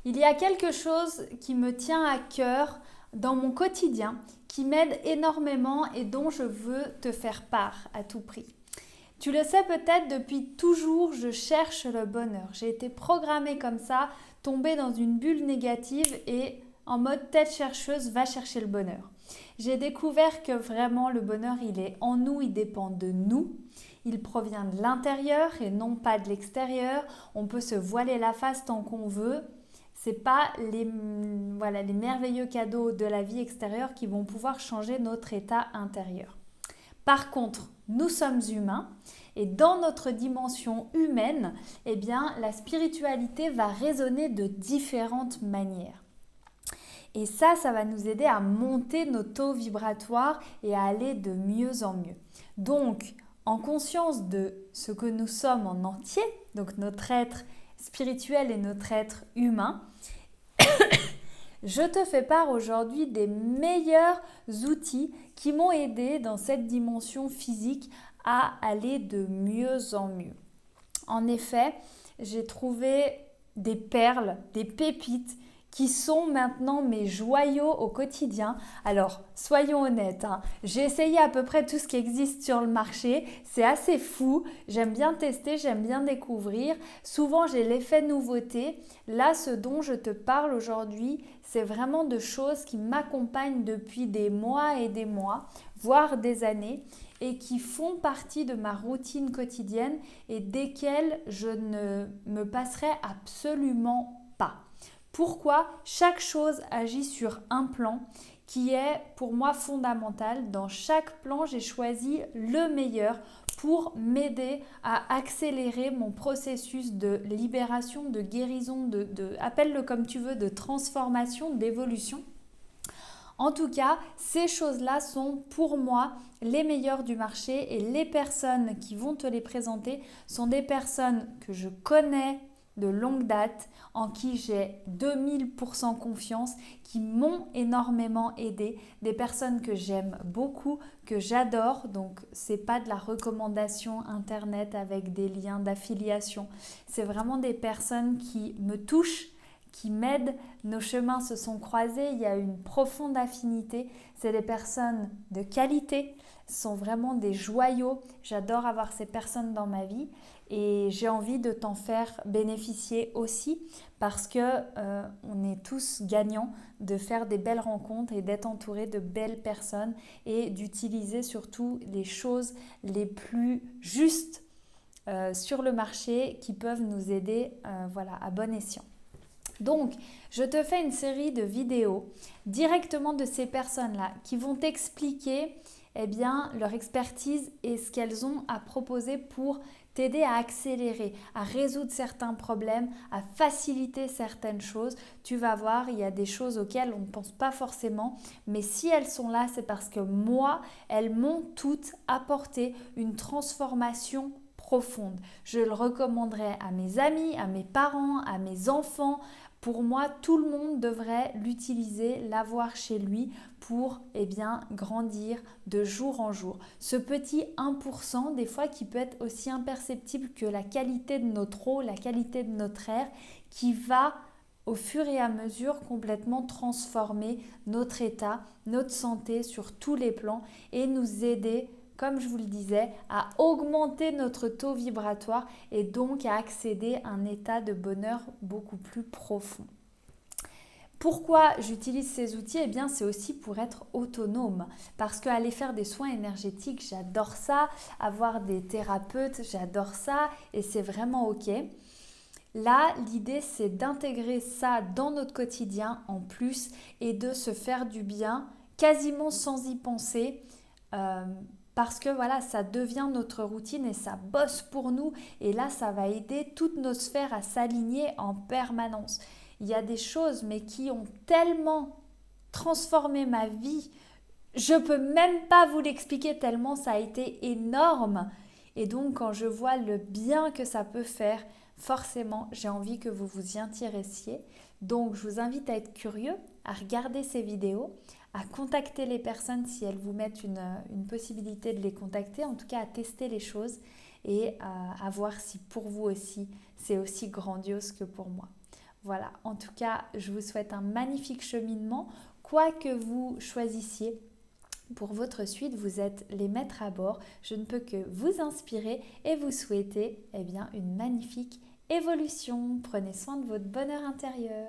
Il y a quelque chose qui me tient à cœur dans mon quotidien, qui m'aide énormément et dont je veux te faire part à tout prix. Tu le sais peut-être, depuis toujours, je cherche le bonheur. J'ai été programmée comme ça, tombée dans une bulle négative et en mode tête chercheuse, va chercher le bonheur. J'ai découvert que vraiment le bonheur, il est en nous, il dépend de nous. Il provient de l'intérieur et non pas de l'extérieur. On peut se voiler la face tant qu'on veut. C'est pas les merveilleux cadeaux de la vie extérieure qui vont pouvoir changer notre état intérieur. Par contre, nous sommes humains et dans notre dimension humaine, eh bien, la spiritualité va résonner de différentes manières. Et ça va nous aider à monter nos taux vibratoires et à aller de mieux en mieux. Donc, en conscience de ce que nous sommes en entier, donc notre être spirituel et notre être humain, je te fais part aujourd'hui des meilleurs outils qui m'ont aidé dans cette dimension physique à aller de mieux en mieux. En effet, j'ai trouvé des perles, des pépites qui sont maintenant mes joyaux au quotidien. Alors, soyons honnêtes, j'ai essayé à peu près tout ce qui existe sur le marché. C'est assez fou. J'aime bien tester, j'aime bien découvrir. Souvent, j'ai l'effet nouveauté. Là, ce dont je te parle aujourd'hui, c'est vraiment de choses qui m'accompagnent depuis des mois et des mois, voire des années, et qui font partie de ma routine quotidienne et desquelles je ne me passerai absolument pas. Pourquoi? Chaque chose agit sur un plan qui est pour moi fondamental. Dans chaque plan, j'ai choisi le meilleur pour m'aider à accélérer mon processus de libération, de guérison, appelle-le comme tu veux, de transformation, d'évolution. En tout cas, ces choses-là sont pour moi les meilleures du marché et les personnes qui vont te les présenter sont des personnes que je connais de longue date, en qui j'ai 2000% confiance, qui m'ont énormément aidé, des personnes que j'aime beaucoup, que j'adore, donc c'est pas de la recommandation internet avec des liens d'affiliation, c'est vraiment des personnes qui me touchent, qui m'aident, nos chemins se sont croisés, il y a une profonde affinité, c'est des personnes de qualité, sont vraiment des joyaux, j'adore avoir ces personnes dans ma vie et j'ai envie de t'en faire bénéficier aussi parce que on est tous gagnants de faire des belles rencontres et d'être entouré de belles personnes et d'utiliser surtout les choses les plus justes sur le marché qui peuvent nous aider à bon escient. Donc, je te fais une série de vidéos directement de ces personnes-là qui vont t'expliquer leur expertise et ce qu'elles ont à proposer pour t'aider à accélérer, à résoudre certains problèmes, à faciliter certaines choses. Tu vas voir, il y a des choses auxquelles on ne pense pas forcément, mais si elles sont là, c'est parce que moi, elles m'ont toutes apporté une transformation profonde. Je le recommanderais à mes amis, à mes parents, à mes enfants. Pour moi, tout le monde devrait l'utiliser, l'avoir chez lui pour grandir de jour en jour. Ce petit 1%, des fois, qui peut être aussi imperceptible que la qualité de notre eau, la qualité de notre air, qui va au fur et à mesure complètement transformer notre état, notre santé sur tous les plans et nous aider, comme je vous le disais, à augmenter notre taux vibratoire et donc à accéder à un état de bonheur beaucoup plus profond. Pourquoi j'utilise ces outils? C'est aussi pour être autonome. Parce qu'aller faire des soins énergétiques, j'adore ça. Avoir des thérapeutes, j'adore ça. Et c'est vraiment OK. Là, l'idée, c'est d'intégrer ça dans notre quotidien en plus et de se faire du bien quasiment sans y penser. Parce que ça devient notre routine et ça bosse pour nous. Et là, ça va aider toutes nos sphères à s'aligner en permanence. Il y a des choses, mais qui ont tellement transformé ma vie. Je ne peux même pas vous l'expliquer tellement ça a été énorme. Et donc, quand je vois le bien que ça peut faire, forcément, j'ai envie que vous vous y intéressiez. Donc, je vous invite à être curieux, à regarder ces vidéos, à contacter les personnes si elles vous mettent une possibilité de les contacter, en tout cas à tester les choses et à voir si pour vous aussi, c'est aussi grandiose que pour moi. Voilà, en tout cas, je vous souhaite un magnifique cheminement, quoi que vous choisissiez. Pour votre suite, vous êtes les maîtres à bord. Je ne peux que vous inspirer et vous souhaiter une magnifique évolution. Prenez soin de votre bonheur intérieur.